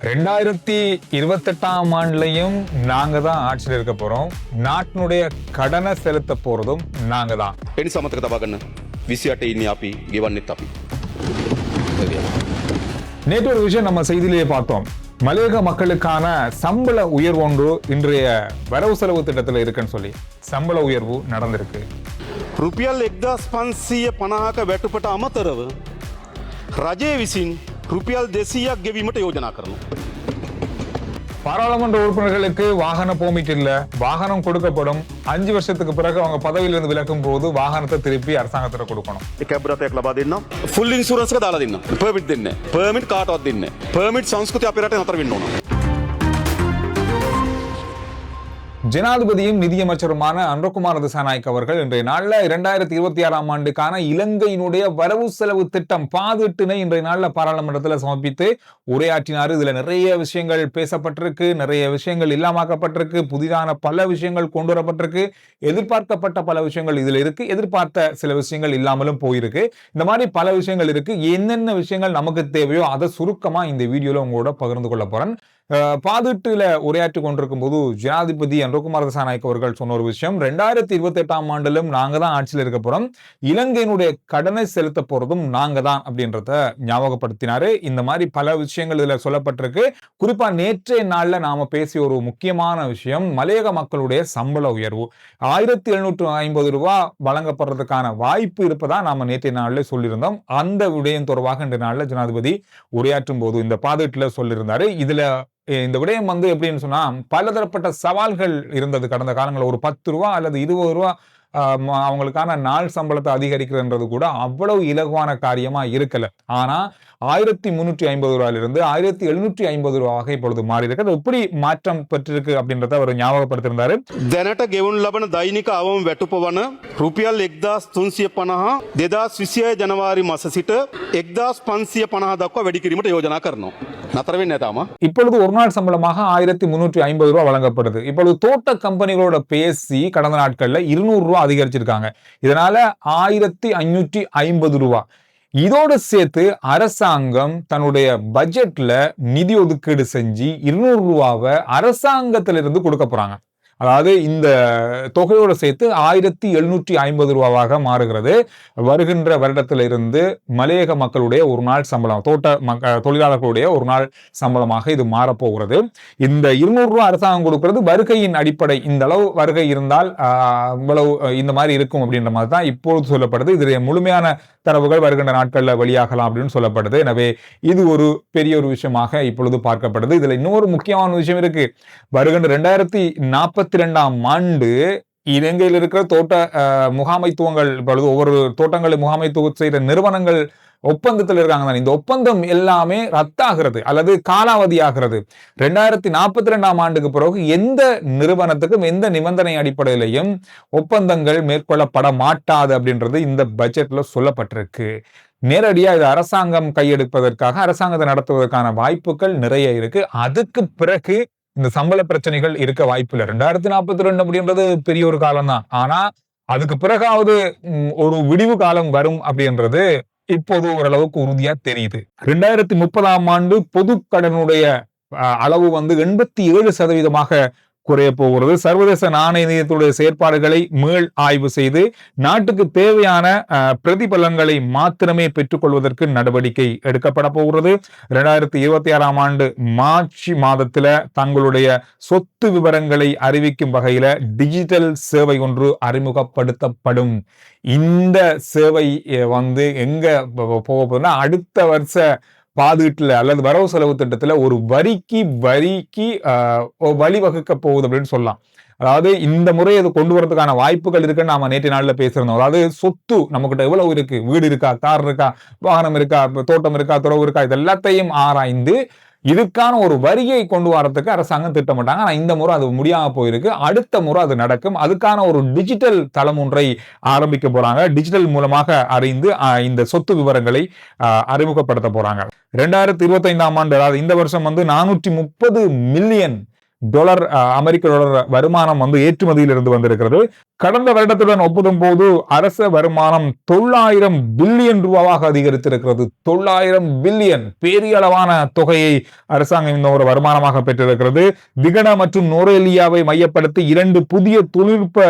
2028ஆம் ஆண்டுலயும் நாங்க தான் ஆட்சியில் இருக்க போறோம். நாட்டினுடைய கடனை செலுத்த போறதும் நாங்க தான். එනිසා මතක තබා ගන්න 28 ඉන්නේ අපි ගෙවන්නෙත් අපි. நேற்று ஒரு விஷயம் நம்ம செய்தியிலேயே பார்த்தோம். மலையக மக்களுக்கான சம்பள உயர்வு ஒன்று இன்றைய வரவு செலவு திட்டத்தில் இருக்குன்னு சொல்லி சம்பள உயர்வு நடந்திருக்கு. රුපියල් 1550ක වැටුපට අමතරව රජය විසින් රුපියල් 200ක් ගෙවීමට යෝජනා කරනවා. பாராளுமன்ற உறுப்பினர்களுக்கு வாகன பெர்மிட் இல்ல, வாகனம் கொடுக்கப்படும். 5 வருஷத்துக்கு பிறகு அவங்க பதவியிலிருந்து விலக்கும் போது வாகனத்தை திருப்பி அரசாங்கத்திற்கு கொடுக்கணும். කැබ්රතයක් ලබා දෙන්නම්. ෆුල් ඉන්ෂුරන්ස් එක දාලා දෙන්නම්. පර්මිට් දෙන්නේ නැහැ. පර්මිට් කාටවත් දෙන්නේ නැහැ. පර්මිට් සංස්කෘතිය අපේ රටේ නතර වෙන්න ඕන. ஜனாதிபதியும் நிதியமைச்சருமான அன்றகுமார் திசாநாயக்க அவர்கள் இன்றைய நாள்ல 2026ஆம் ஆண்டுக்கான இலங்கையினுடைய வரவு செலவு திட்டம் பாதிட்டினை இன்றைய நாள்ல பாராளுமன்றத்தில் சமர்ப்பித்து உரையாற்றினார். இதுல நிறைய விஷயங்கள் பேசப்பட்டிருக்கு, நிறைய விஷயங்கள் இல்லாமக்கப்பட்டிருக்கு, புதிதான பல விஷயங்கள் கொண்டு வரப்பட்டிருக்கு, எதிர்பார்க்கப்பட்ட பல விஷயங்கள் இதுல இருக்கு, எதிர்பார்த்த சில விஷயங்கள் இல்லாமலும் போயிருக்கு. இந்த மாதிரி பல விஷயங்கள் இருக்கு. என்னென்ன விஷயங்கள் நமக்கு தேவையோ அதை சுருக்கமா இந்த வீடியோல உங்களோட பகிர்ந்து கொள்ள போறேன். பாதிட்டுல உரையாற்றி கொண்டிருக்கும் போது ஜனாதிபதி அன்றகுமார் திசாநாயக்க அவர்கள் சொன்ன ஒரு விஷயம், 2028ஆம் ஆண்டிலும் நாங்க தான் ஆட்சியில் இருக்க போறோம், இலங்கையினுடைய கடனை செலுத்த போறதும் நாங்க தான் அப்படின்றத ஞாபகப்படுத்தினாரு. இந்த மாதிரி பல விஷயங்கள் இதுல சொல்லப்பட்டிருக்கு. குறிப்பா நேற்றைய நாள்ல நாம பேசிய ஒரு முக்கியமான விஷயம் மலையக மக்களுடைய சம்பள உயர்வு 1750 ரூபாய் வழங்கப்படுறதுக்கான வாய்ப்பு இருப்பதா நாம நேற்றைய நாள்ல சொல்லியிருந்தோம். அந்த விடயம் தொடர்பாக இன்றைய நாள்ல ஜனாதிபதி உரையாற்றும் போது இந்த பாதிட்டுல சொல்லியிருந்தாரு. இதுல இந்த விடயம் எப்படின்னு சொன்னா பலதரப்பட்ட சவால்கள் இருந்தது கடந்த காலங்களில். ஒரு 10 ரூபா அல்லது 20 ரூபா அவங்களுக்கான நாள் சம்பளத்தை அதிகரிக்கிறன்றது கூட அவ்வளவு இலகுவான காரியமா இருக்கல. ஆனா 1350 ரூபாயிலிருந்து 1750 ரூபாவாக இப்பொழுது மாறி இருக்கு. எப்படி மாற்றம் பெற்றிருக்கு அப்படின்றத அவர் ஞாபகப்படுத்தியிருந்தாரு. දැනට ගෙවුණු ලබන දෛනික අවම වැටුප වන රුපියල් 1350 2026 ජනවාරි මාස සිට 1550 දක්වා වැඩි කිරීමට යෝජනා කරනවා. නතර වෙන්නේ නැහැ තාම. இப்பொழுது ஒரு நாள் சம்பளமாக 1350 ரூபாய் வழங்கப்படுது. இப்பொழுது தோட்ட கம்பெனிகளோட பேசி கடந்த நாட்கள்ல 200 ரூபாய் அதிகரிச்சிருக்காங்க. இதனால 1550 ரூபாய். இதோடு சேர்த்து அரசாங்கம் தன்னுடைய பட்ஜெட்ல நிதி ஒதுக்கீடு செஞ்சு 200 ரூபாவை அரசாங்கத்திலிருந்து கொடுக்க போறாங்க. அதாவது இந்த தொகையோடு சேர்த்து 1750 ரூபாவாக மாறுகிறது. வருகின்ற வருடத்திலிருந்து மலையக மக்களுடைய ஒரு நாள் சம்பளம், தோட்ட தொழிலாளர்களுடைய ஒரு நாள் சம்பளமாக இது மாறப்போகிறது. இந்த 200 ரூபாய் அரசாங்கம் கொடுக்கிறது வருகையின் அடிப்படை. இந்த அளவு வருகை இருந்தால் இவ்வளவு இந்த மாதிரி இருக்கும் அப்படின்ற மாதிரி தான் இப்பொழுது சொல்லப்படுது. இது முழுமையான தரவுகள் வருகின்ற நாட்கள்ல வெளியாகலாம் அப்படின்னு சொல்லப்படுது. எனவே இது ஒரு பெரிய ஒரு விஷயமாக இப்பொழுது பார்க்கப்படுது. இதுல இன்னொரு முக்கியமான விஷயம் இருக்கு. வருகின்ற 2042ஆம் ஆண்டு இலங்கையில் இருக்கிற தோட்ட முகாமைத்துவங்கள், இப்பொழுது ஒவ்வொரு தோட்டங்களை முகாமைத்துவம் செய்கிற நிறுவனங்கள் ஒப்பந்தத்தில் இருக்காங்க. இந்த ஒப்பந்தம் எல்லாமே ரத்தாகிறது அல்லது காலாவதி ஆகிறது. 2042ஆம் ஆண்டுக்கு பிறகு எந்த நிறுவனத்துக்கும் எந்த நிபந்தனை அடிப்படையிலையும் ஒப்பந்தங்கள் மேற்கொள்ளப்பட மாட்டாது அப்படின்றது இந்த பட்ஜெட்ல சொல்லப்பட்டிருக்கு. நேரடியா இது அரசாங்கம் கையெடுப்பதற்காக, அரசாங்கத்தை நடத்துவதற்கான வாய்ப்புகள் நிறைய இருக்கு. அதுக்கு பிறகு இந்த சம்பள பிரச்சனைகள் இருக்க வாய்ப்பு இல்லை. 2042 அப்படின்றது பெரிய ஒரு காலம் தான். ஆனா அதுக்கு பிறகாவது ஒரு விடிவு காலம் வரும் அப்படின்றது இப்போது ஓரளவுக்கு உறுதியா தெரியுது. 2030ஆம் ஆண்டு பொது கடனுடைய அளவு 87% குறைய போகிறது. சர்வதேச நாணய நிதியத்துடைய செயற்பாடுகளை மீள் ஆய்வு செய்து நாட்டுக்கு தேவையான பிரதிபலன்களை மாத்திரமே பெற்றுக்கொள்வதற்கு நடவடிக்கை எடுக்கப்பட போகிறது. 2026ஆம் ஆண்டு மார்ச் மாதத்துல தங்களுடைய சொத்து விவரங்களை அறிவிக்கும் வகையில டிஜிட்டல் சேவை ஒன்று அறிமுகப்படுத்தப்படும். இந்த சேவை எங்க போக போகுதுன்னா அடுத்த வருஷ பாதிட்டுல அல்லது வரவு செலவு திட்டத்துல ஒரு வரிக்கு வழிவகுக்க போகுது அப்படின்னு சொல்லலாம். அதாவது இந்த முறை அது கொண்டு வரதுக்கான வாய்ப்புகள் இருக்குன்னு நாம நேற்று நாள்ல பேசியிருந்தோம். அதாவது சொத்து நம்மகிட்ட எவ்வளவு இருக்கு, வீடு இருக்கா, கார் இருக்கா, வாகனம் இருக்கா, தோட்டம் இருக்கா, துறவு இருக்கா, இது எல்லாத்தையும் ஆராய்ந்து இதுக்கான ஒரு வரியை கொண்டு வரதுக்கு அரசாங்கம் திட்டமிட்டாங்க. ஆனா இந்த முறை அது முடியாம போயிருக்கு. அடுத்த முறை அது நடக்கும். அதுக்கான ஒரு டிஜிட்டல் தளம் ஒன்றை ஆரம்பிக்க போறாங்க. டிஜிட்டல் மூலமாக அறிந்து இந்த சொத்து விவரங்களை அறிமுகப்படுத்த போறாங்க. 2025ஆம் ஆண்டு, அதாவது இந்த வருஷம் 430 மில்லியன் டாலர் அமெரிக்க டாலர் வருமானம் வந்து ஏற்றுமதியிலிருந்து வந்திருக்கிறது. கடந்த வருடத்துடன் ஒப்பிடும் போது அரச வருமானம் 900 பில்லியன் ரூபாவாக அதிகரித்திருக்கிறது. 900 பில்லியன் பெரிய அளவான தொகையை அரசாங்கம் இந்த ஒரு வருமானமாக பெற்றிருக்கிறது. விகட மற்றும் நோரேலியாவை மையப்படுத்தி 2 புதிய தொழில்நுட்ப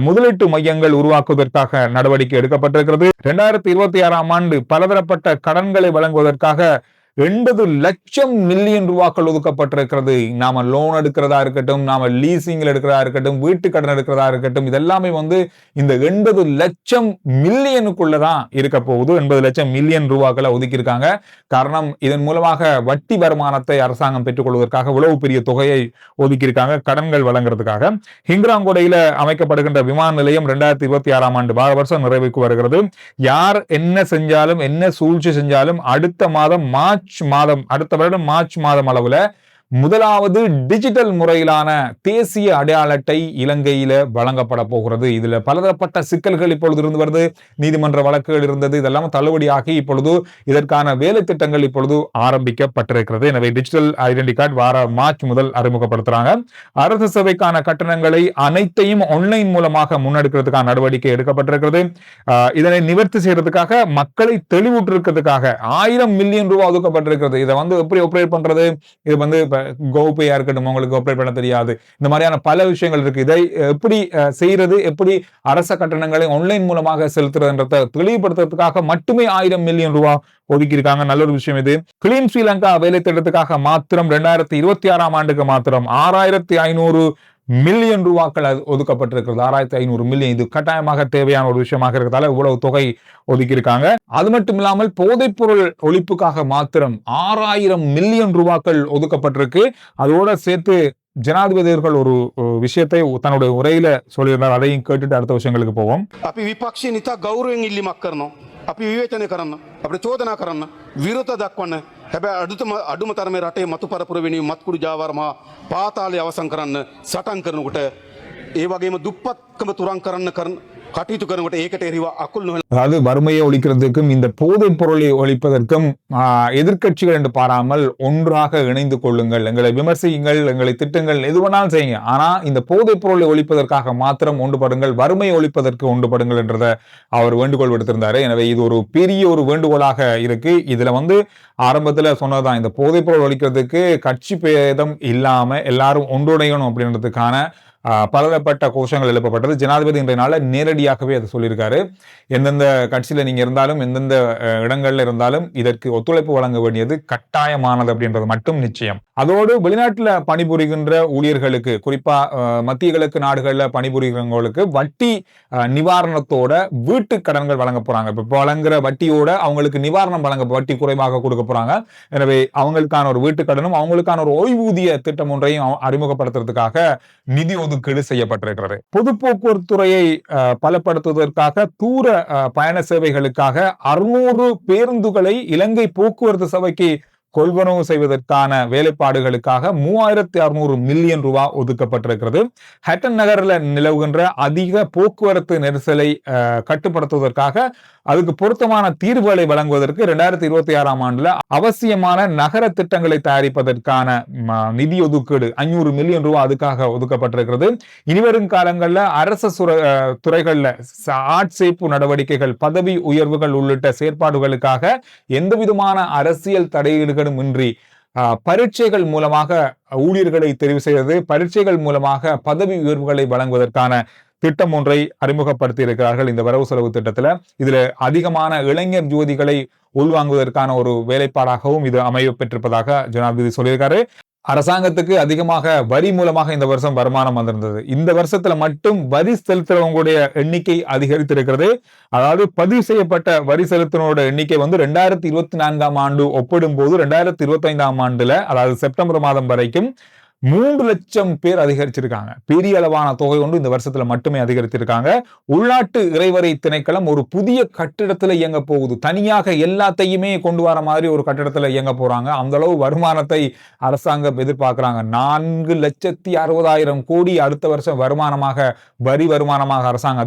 முதலீட்டு மையங்கள் உருவாக்குவதற்காக நடவடிக்கை எடுக்கப்பட்டிருக்கிறது. 2026ஆம் ஆண்டு பலதரப்பட்ட கடன்களை வழங்குவதற்காக 80 லட்சம் மில்லியன் ரூபாய்கள் ஒதுக்கப்பட்டிருக்கிறது. நாம லோன் எடுக்கிறதா இருக்கட்டும், நாம லீசிங்ல எடுக்கிறதா இருக்கட்டும், வீட்டு கடன் எடுக்கிறதா இருக்கட்டும், இதெல்லாமே வந்து இந்த 80 லட்சம் மில்லியனுக்குள்ளதான் இருக்க போகுது. 80 லட்சம் மில்லியன் ரூபாய்களை ஒதுக்கியிருக்காங்க. காரணம், இதன் மூலமாக வட்டி வருமானத்தை அரசாங்கம் பெற்றுக் கொள்வதற்காக இவ்வளவு பெரிய தொகையை ஒதுக்கியிருக்காங்க கடன்கள் வழங்குறதுக்காக. ஹிங்கராங்கொடையில அமைக்கப்படுகின்ற விமான நிலையம் 2026ஆம் ஆண்டு வருஷம் நிறைவுக்கு வருகிறது. யார் என்ன செஞ்சாலும், என்ன சூழ்ச்சி செஞ்சாலும் அடுத்த மாதம் அடுத்த வருடம் மார்ச் மாதம் அளவுல முதலாவது டிஜிட்டல் முறையிலான தேசிய அடையாள அட்டை இலங்கையில வழங்கப்பட போகிறது. இதுல பலதரப்பட்ட சிக்கல்கள் இப்பொழுது இருந்து வருது. நீதிமன்ற வழக்குகள் இருந்தது. இதெல்லாம் தள்ளுபடியாகி இப்பொழுது இதற்கான வேலை திட்டங்கள் இப்பொழுது ஆரம்பிக்கப்பட்டிருக்கிறது. எனவே டிஜிட்டல் ஐடென்டி கார்டு மார்ச் முதல் அறிமுகப்படுத்துறாங்க. அரசு சேவைக்கான கட்டணங்களை அனைத்தையும் ஆன்லைன் மூலமாக முன்னெடுக்கிறதுக்கான நடவடிக்கை எடுக்கப்பட்டிருக்கிறது. இதனை நிவர்த்தி செய்யறதுக்காக, மக்களை தெளிவூட்டிருக்கிறதுக்காக 1000 மில்லியன் ரூபாய் ஒதுக்கப்பட்டிருக்கிறது. இதை வந்து எப்படி ஆபரேட் பண்றது? இது வந்து கோபையா இருக்கட்டும், உங்களுக்கு ஆபரேட் பண்ண தெரியாது. இந்த மாதிரியான பல விஷயங்கள் இருக்கு. இதை எப்படி செய்யறது, எப்படி அரச கட்டணங்களை ஆன்லைன் மூலமாக செலுத்துறதுன்றதை தெளிவுபடுத்துறதுக்காக மட்டுமே 1000 மில்லியன் ரூபாய் ஒதுக்கியிருக்காங்க. நல்ல ஒரு விஷயம் இது. கிளீன் ஸ்ரீலங்கா வேலை திட்டத்துக்காக மாத்திரம் 2026ஆம் ஆண்டுக்கு மாத்திரம் 6500 மில்லியன் ரூபாய்கள் ஒதுக்கப்பட்டிருக்கிறது. 6500 மில்லியன். இது கட்டாயமாக தேவையான ஒரு விஷயமாக இருக்கிறதால இவ்வளவு தொகை ஒதுக்கியிருக்காங்க. அது மட்டும் இல்லாமல் போதைப் பொருள் ஒழிப்புக்காக மாத்திரம் 6000 மில்லியன் ரூபாய்கள் ஒதுக்கப்பட்டிருக்கு. அதோட சேர்த்து ஜனாதிபதி அவர்கள் ஒரு விஷயத்தை தன்னுடைய உரையில சொல்லியிருந்தார். அதையும் கேட்டுட்டு அடுத்த விஷயங்களுக்கு போவோம். අපි විපක්ෂය නිතා ගෞරවයෙන් ඉල්ලීමක් කරනවා. අපි විවේචනය කරන්න, අපිට චෝදනා කරන්න, විරෝධ දක්වන්න. හැබැයි අඩුම තරමේ රටේ මතු පරපුර වෙනුවෙන් මත්කුඩු ජාවාරමා පාතාලය අවසන් කරන්න සටන් කරනකොට, ඒ වගේම දුප්පත්කම තුරන් කරන්න කටයුතු කරනකොට ඒකට එරෙහිව අකුල් නොවන, அதாவது வறுமையை ஒழிக்கிறதுக்கும் இந்த போதைப் பொருளை ஒழிப்பதற்கும் எதிர்க்கட்சிகள் என்று பாராமல் ஒன்றாக இணைந்து கொள்ளுங்கள். எங்களை விமர்சியுங்கள், எங்களை திட்டுங்கள், எது வேணாலும் செய்யுங்க. ஆனா இந்த போதைப் பொருளை ஒழிப்பதற்காக மாத்திரம் ஒன்றுபடுங்கள், வறுமையை ஒழிப்பதற்கு ஒன்றுபடுங்கள் என்றதை அவர் வேண்டுகோள் விடுத்திருந்தாரு. எனவே இது ஒரு பெரிய ஒரு வேண்டுகோளாக இருக்கு. இதுல வந்து ஆரம்பத்துல சொன்னதுதான், இந்த போதைப் பொருள் ஒழிக்கிறதுக்கு கட்சி பேதம் இல்லாம எல்லாரும் ஒன்றுடையணும் அப்படின்றதுக்கான பலதரப்பட்ட கோஷங்கள் எழுப்பப்பட்டது. ஜனாதிபதி இன்றைய நாள நேரடியாகவே அதை சொல்லியிருக்காரு. எந்தெந்த கட்சியில நீங்க இருந்தாலும், எந்தெந்த இடங்கள்ல இருந்தாலும் இதற்கு ஒத்துழைப்பு வழங்க வேண்டியது கட்டாயமானது அப்படின்றது மட்டும் நிச்சயம். அதோடு வெளிநாட்டுல பணிபுரிகின்ற ஊழியர்களுக்கு, குறிப்பா மத்திய கிழக்கு நாடுகள்ல பணிபுரிகிறவங்களுக்கு வட்டி நிவாரணத்தோட வீட்டு கடன்கள் வழங்க போறாங்க. இப்ப வழங்குற வட்டியோட அவங்களுக்கு நிவாரணம் வழங்க, வட்டி குறைவாக கொடுக்க போறாங்க. எனவே அவங்களுக்கான ஒரு வீட்டு கடனும் அவங்களுக்கான ஒரு ஓய்வூதிய திட்டம் ஒன்றையும் அறிமுகப்படுத்துறதுக்காக நிதி ஒதுக்கீடு செய்யப்பட்டிருக்கிறது. பொது போக்குவரத்து துறையை பலப்படுத்துவதற்காக தூர பயண சேவைகளுக்காக 600 பேருந்துகளை இலங்கை போக்குவரத்து சபைக்கு கொள்வனவு செய்வதற்கான வேலைப்பாடுகளுக்காக 3600 மில்லியன் ரூபாய் ஒதுக்கப்பட்டிருக்கிறது. ஹட்டன் நகரில் நிலவுகின்ற அதிக போக்குவரத்து நெரிசலை கட்டுப்படுத்துவதற்காக, அதுக்கு பொருத்தமான தீர்வுகளை வழங்குவதற்கு 2026ஆம் ஆண்டுல அவசியமான நகர திட்டங்களை தயாரிப்பதற்கான நிதி ஒதுக்கீடு 500 மில்லியன் ரூபாய் அதுக்காக ஒதுக்கப்பட்டிருக்கிறது. இனிவரும் காலங்களில் அரசு துறைகள்ல ஆட்சேர்ப்பு நடவடிக்கைகள், பதவி உயர்வுகள் உள்ளிட்ட செயற்பாடுகளுக்காக எந்த விதமான அரசியல் தடையீடுகளும் இன்றி பரீட்சைகள் மூலமாக ஊழியர்களை தெரிவு செய்வது, பரீட்சைகள் மூலமாக பதவி உயர்வுகளை வழங்குவதற்கான திட்டம் ஒன்றை அறிமுகப்படுத்தி இருக்கிறார்கள் இந்த வரவு செலவு திட்டத்துல. இதுல அதிகமான இளைஞர் ஜோதிகளை உள்வாங்குவதற்கான ஒரு வேலைப்பாடாகவும் இது அமைய பெற்றிருப்பதாக ஜனாதிபதி சொல்லியிருக்காரு. அரசாங்கத்துக்கு அதிகமாக வரி மூலமாக இந்த வருஷம் வருமானம் வந்திருந்தது. இந்த வருஷத்துல மட்டும் வரி செலுத்துறவங்களுடைய எண்ணிக்கை அதிகரித்திருக்கிறது. அதாவது பதிவு செய்யப்பட்ட வரி செலுத்தினோட எண்ணிக்கை வந்து 2024ஆம் ஆண்டு ஒப்பிடும் போது 2025ஆம் ஆண்டுல, அதாவது செப்டம்பர் மாதம் வரைக்கும் 3 லட்சம் பேர் அதிகரிச்சிருக்காங்க. பெரிய அளவான தொகை கொண்டு இந்த வருஷத்துல மட்டுமே அதிகரித்திருக்காங்க. உள்நாட்டு இறைவரை திணைக்களம் ஒரு புதிய கட்டிடத்துல இயங்க போகுது. தனியாக எல்லாத்தையுமே கொண்டு வர மாதிரி ஒரு கட்டிடத்துல இயங்க போறாங்க. அந்த அளவு வருமானத்தை அரசாங்கம் எதிர்பார்க்கிறாங்க. 4,60,000 கோடி அடுத்த வருஷம் வருமானமாக, வரி வருமானமாக அரசாங்கம்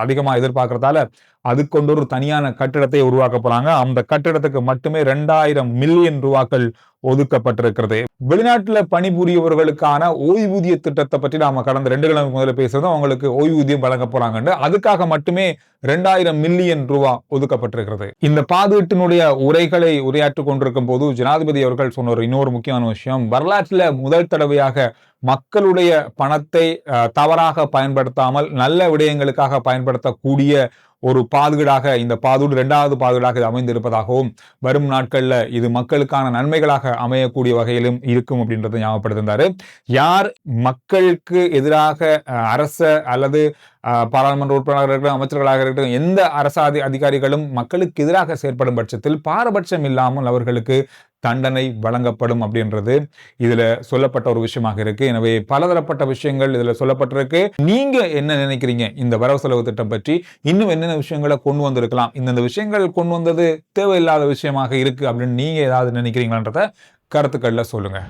அதிகமா எதிர்பார்க்கறதால அது கொண்டு ஒரு தனியான கட்டிடத்தை உருவாக்க போறாங்க. அந்த கட்டிடத்துக்கு மட்டுமே 2000 மில்லியன் ரூபாக்கள் ஒதுக்கப்பட்டிருக்கிறது. வெளிநாட்டுல பணிபுரியவர்களுக்கான ஓய்வூதிய திட்டத்தை பற்றி நாம கடந்த 2 கிழமை முதல்ல பேசுறதும் அவங்களுக்கு ஓய்வூதியம் வழங்க போறாங்கன்னு அதுக்காக மட்டுமே 2000 மில்லியன் ரூபாய் ஒதுக்கப்பட்டிருக்கிறது. இந்த பாதீட்டினுடைய உரைகளை உரையாற்றிக் கொண்டிருக்கும் போது ஜனாதிபதி அவர்கள் சொன்ன இன்னொரு முக்கியமான விஷயம், வரலாற்றுல முதல் தடவையாக மக்களுடைய பணத்தை தவறாக பயன்படுத்தாமல் நல்ல விடயங்களுக்காக பயன்படுத்தக்கூடிய ஒரு பாதுகாடாக இந்த பாதுகாடு 2வது பாதுகாடாக இது அமைந்திருப்பதாகவும் வரும் நாட்கள்ல இது மக்களுக்கான நன்மைகளாக அமையக்கூடிய வகையிலும் இருக்கும் அப்படின்றத ஞாபகப்படுத்திருந்தாரு. யார் மக்களுக்கு எதிராக அரச அல்லது பாராளுமன்ற உறுப்பினராக இருக்கட்டும், அமைச்சர்களாக இருக்கட்டும், எந்த அரசு அதிகாரிகளும் மக்களுக்கு எதிராக செயற்படும் பட்சத்தில் பாரபட்சம் இல்லாமல் அவர்களுக்கு தண்டனை வழங்கப்படும் அப்படின்றது இதுல சொல்லப்பட்ட ஒரு விஷயமாக இருக்கு. எனவே பலதரப்பட்ட விஷயங்கள் இதுல சொல்லப்பட்டிருக்கு. நீங்க என்ன நினைக்கிறீங்க இந்த வரவு செலவு திட்டம் பற்றி? இன்னும் என்னென்ன விஷயங்களை கொண்டு வந்திருக்கலாம், இந்த விஷயங்கள் கொண்டு வந்தது தேவையில்லாத விஷயமாக இருக்கு அப்படின்னு நீங்க ஏதாவது நினைக்கிறீங்களான்றத கருத்துக்கள்ல சொல்லுங்க.